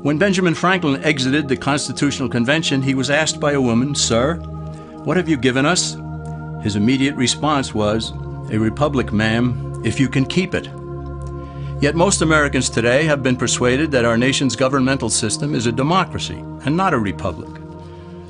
When Benjamin Franklin exited the Constitutional Convention, he was asked by a woman, "Sir, what have you given us?" His immediate response was, "A republic, ma'am, if you can keep it." Yet most Americans today have been persuaded that our nation's governmental system is a democracy and not a republic.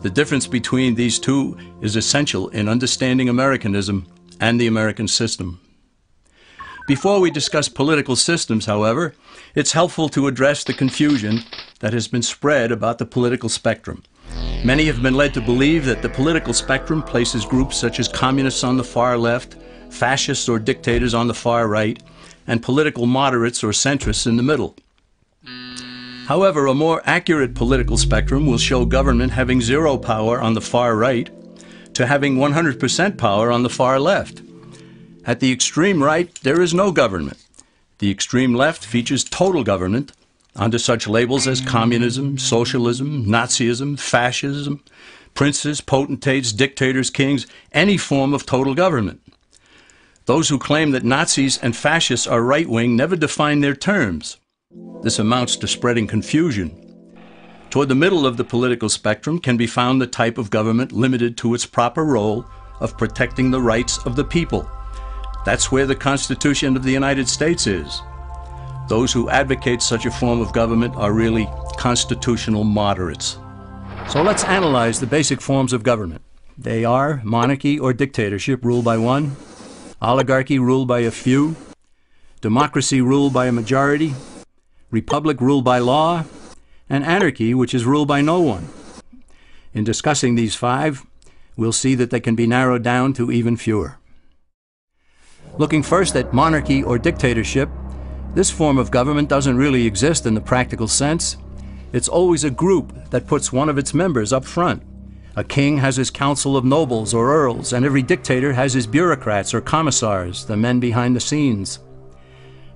The difference between these two is essential in understanding Americanism and the American system. Before we discuss political systems, however, it's helpful to address the confusion that has been spread about the political spectrum. Many have been led to believe that the political spectrum places groups such as communists on the far left, fascists or dictators on the far right, and political moderates or centrists in the middle. However, a more accurate political spectrum will show government having zero power on the far right to having 100% power on the far left. At the extreme right, there is no government. The extreme left features total government under such labels as communism, socialism, Nazism, fascism, princes, potentates, dictators, kings, any form of total government. Those who claim that Nazis and fascists are right-wing never define their terms. This amounts to spreading confusion. Toward the middle of the political spectrum can be found the type of government limited to its proper role of protecting the rights of the people. That's where the Constitution of the United States is. Those who advocate such a form of government are really constitutional moderates. So let's analyze the basic forms of government. They are monarchy or dictatorship ruled by one, oligarchy ruled by a few, democracy ruled by a majority, republic ruled by law, and anarchy, which is ruled by no one. In discussing these five, we'll see that they can be narrowed down to even fewer. Looking first at monarchy or dictatorship, this form of government doesn't really exist in the practical sense. It's always a group that puts one of its members up front. A king has his council of nobles or earls, and every dictator has his bureaucrats or commissars, the men behind the scenes.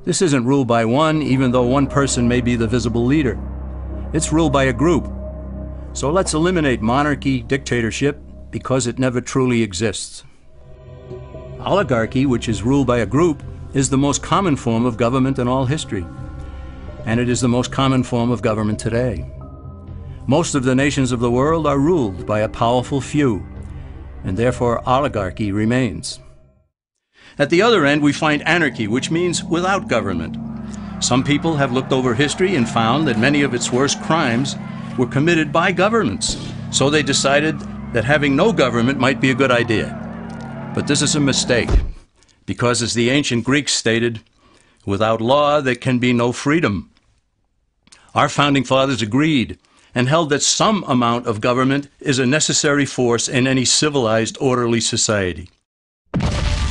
This isn't ruled by one, even though one person may be the visible leader. It's ruled by a group. So let's eliminate monarchy, dictatorship, because it never truly exists. Oligarchy, which is ruled by a group, is the most common form of government in all history. And it is the most common form of government today. Most of the nations of the world are ruled by a powerful few, and therefore oligarchy remains. At the other end, we find anarchy, which means without government. Some people have looked over history and found that many of its worst crimes were committed by governments. So they decided that having no government might be a good idea. But this is a mistake, because as the ancient Greeks stated, without law there can be no freedom. Our founding fathers agreed and held that some amount of government is a necessary force in any civilized, orderly society.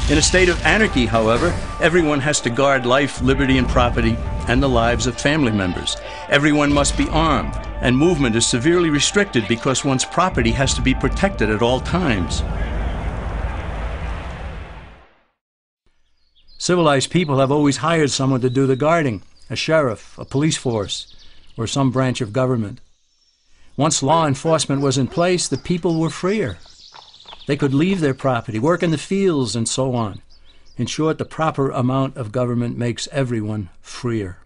In a state of anarchy, however, everyone has to guard life, liberty, and property, and the lives of family members. Everyone must be armed, and movement is severely restricted because one's property has to be protected at all times. Civilized people have always hired someone to do the guarding, a sheriff, a police force, or some branch of government. Once law enforcement was in place, the people were freer. They could leave their property, work in the fields, and so on. In short, the proper amount of government makes everyone freer.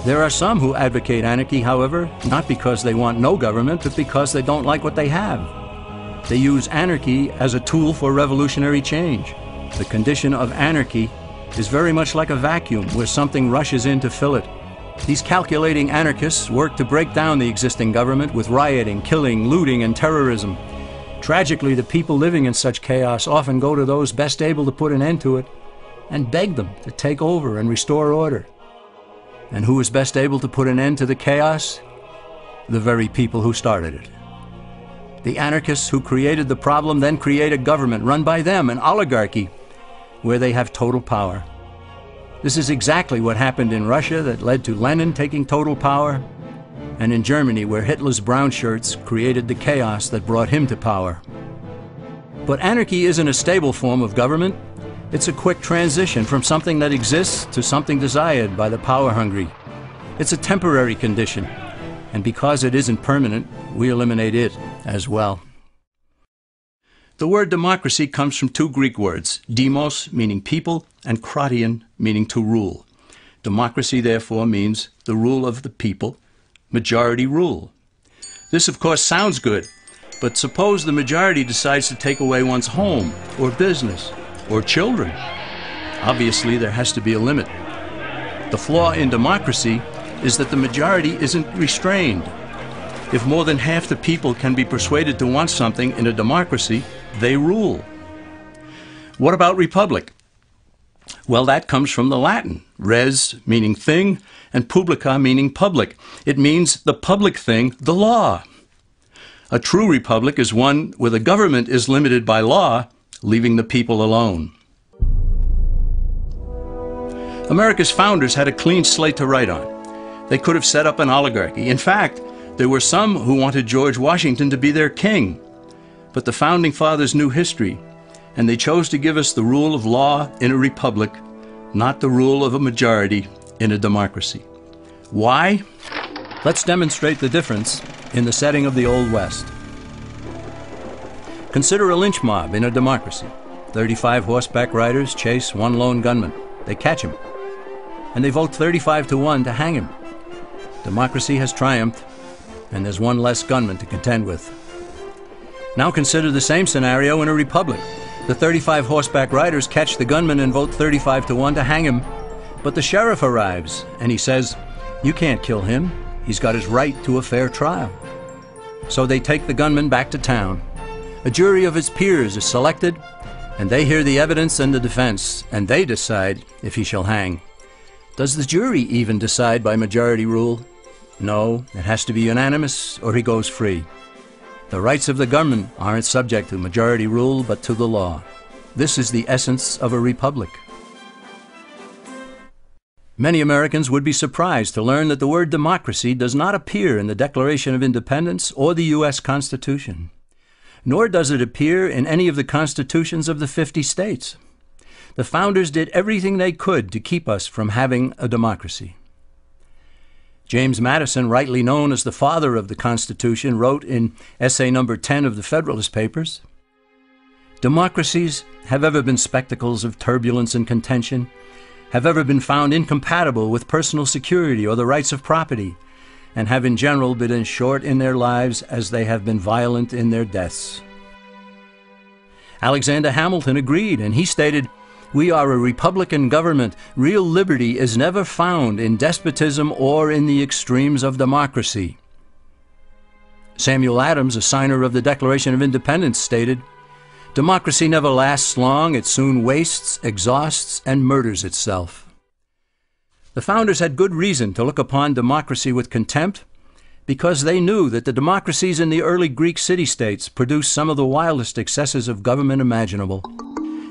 There are some who advocate anarchy, however, not because they want no government, but because they don't like what they have. They use anarchy as a tool for revolutionary change. The condition of anarchy is very much like a vacuum where something rushes in to fill it. These calculating anarchists work to break down the existing government with rioting, killing, looting, and terrorism. Tragically, the people living in such chaos often go to those best able to put an end to it and beg them to take over and restore order. And who is best able to put an end to the chaos? The very people who started it. The anarchists who created the problem then create a government run by them, an oligarchy, where they have total power. This is exactly what happened in Russia that led to Lenin taking total power, and in Germany where Hitler's brown shirts created the chaos that brought him to power. But anarchy isn't a stable form of government. It's a quick transition from something that exists to something desired by the power-hungry. It's a temporary condition, and because it isn't permanent, we eliminate it as well. The word democracy comes from two Greek words, demos, meaning people, and kratein, meaning to rule. Democracy, therefore, means the rule of the people, majority rule. This, of course, sounds good, but suppose the majority decides to take away one's home, or business, or children. Obviously, there has to be a limit. The flaw in democracy is that the majority isn't restrained. If more than half the people can be persuaded to want something in a democracy, they rule. What about republic? Well, that comes from the Latin, res meaning thing, and publica meaning public. It means the public thing, the law. A true republic is one where the government is limited by law, leaving the people alone. America's founders had a clean slate to write on. They could have set up an oligarchy. In fact, there were some who wanted George Washington to be their king. But the founding fathers knew history, and they chose to give us the rule of law in a republic, not the rule of a majority in a democracy. Why? Let's demonstrate the difference in the setting of the Old West. Consider a lynch mob in a democracy. 35 horseback riders chase one lone gunman. They catch him, and they vote 35-1 to hang him. Democracy has triumphed, and there's one less gunman to contend with. Now consider the same scenario in a republic. The 35 horseback riders catch the gunman and vote 35-1 to hang him, but the sheriff arrives, and he says, "You can't kill him. He's got his right to a fair trial." So they take the gunman back to town. A jury of his peers is selected, and they hear the evidence and the defense, and they decide if he shall hang. Does the jury even decide by majority rule? No, it has to be unanimous or he goes free. The rights of the gunman aren't subject to majority rule but to the law. This is the essence of a republic. Many Americans would be surprised to learn that the word democracy does not appear in the Declaration of Independence or the U.S. Constitution, nor does it appear in any of the constitutions of the 50 states. The founders did everything they could to keep us from having a democracy. James Madison, rightly known as the father of the Constitution, wrote in essay number 10 of the Federalist Papers, "Democracies have ever been spectacles of turbulence and contention, have ever been found incompatible with personal security or the rights of property, and have in general been as short in their lives as they have been violent in their deaths." Alexander Hamilton agreed, and he stated, "We are a republican government. Real liberty is never found in despotism or in the extremes of democracy." Samuel Adams, a signer of the Declaration of Independence, stated, "Democracy never lasts long. It soon wastes, exhausts, and murders itself." The founders had good reason to look upon democracy with contempt because they knew that the democracies in the early Greek city-states produced some of the wildest excesses of government imaginable.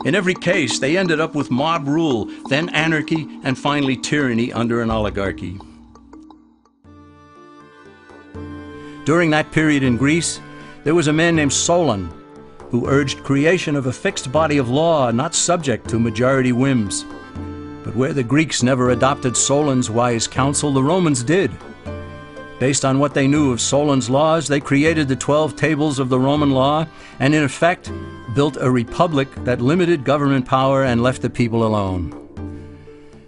In every case, they ended up with mob rule, then anarchy, and finally tyranny under an oligarchy. During that period in Greece, there was a man named Solon who urged creation of a fixed body of law not subject to majority whims. But where the Greeks never adopted Solon's wise counsel, the Romans did. Based on what they knew of Solon's laws, they created the 12 tables of the Roman law and, in effect, built a republic that limited government power and left the people alone.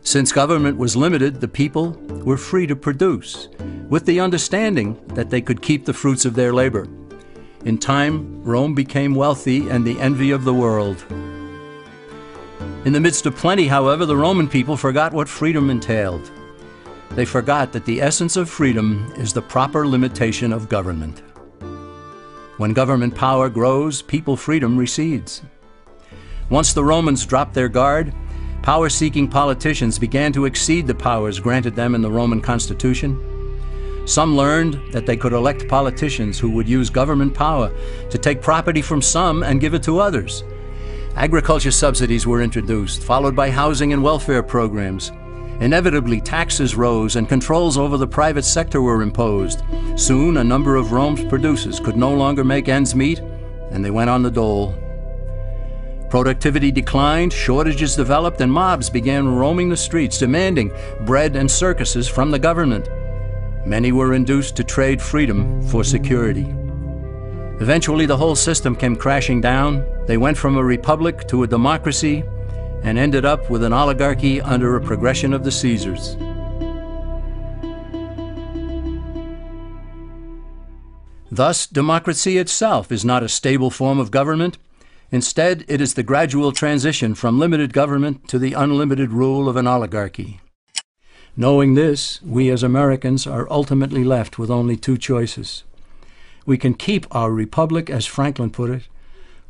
Since government was limited, the people were free to produce, with the understanding that they could keep the fruits of their labor. In time, Rome became wealthy and the envy of the world. In the midst of plenty, however, the Roman people forgot what freedom entailed. They forgot that the essence of freedom is the proper limitation of government. When government power grows, people freedom recedes. Once the Romans dropped their guard, power-seeking politicians began to exceed the powers granted them in the Roman Constitution. Some learned that they could elect politicians who would use government power to take property from some and give it to others. Agriculture subsidies were introduced, followed by housing and welfare programs. Inevitably, taxes rose and controls over the private sector were imposed. Soon, a number of Rome's producers could no longer make ends meet, and they went on the dole. Productivity declined, shortages developed, and mobs began roaming the streets, demanding bread and circuses from the government. Many were induced to trade freedom for security. Eventually, the whole system came crashing down. They went from a republic to a democracy, and ended up with an oligarchy under a progression of the Caesars. Thus, democracy itself is not a stable form of government. Instead, it is the gradual transition from limited government to the unlimited rule of an oligarchy. Knowing this, we as Americans are ultimately left with only two choices. We can keep our republic, as Franklin put it,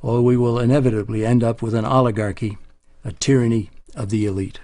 or we will inevitably end up with an oligarchy, a tyranny of the elite.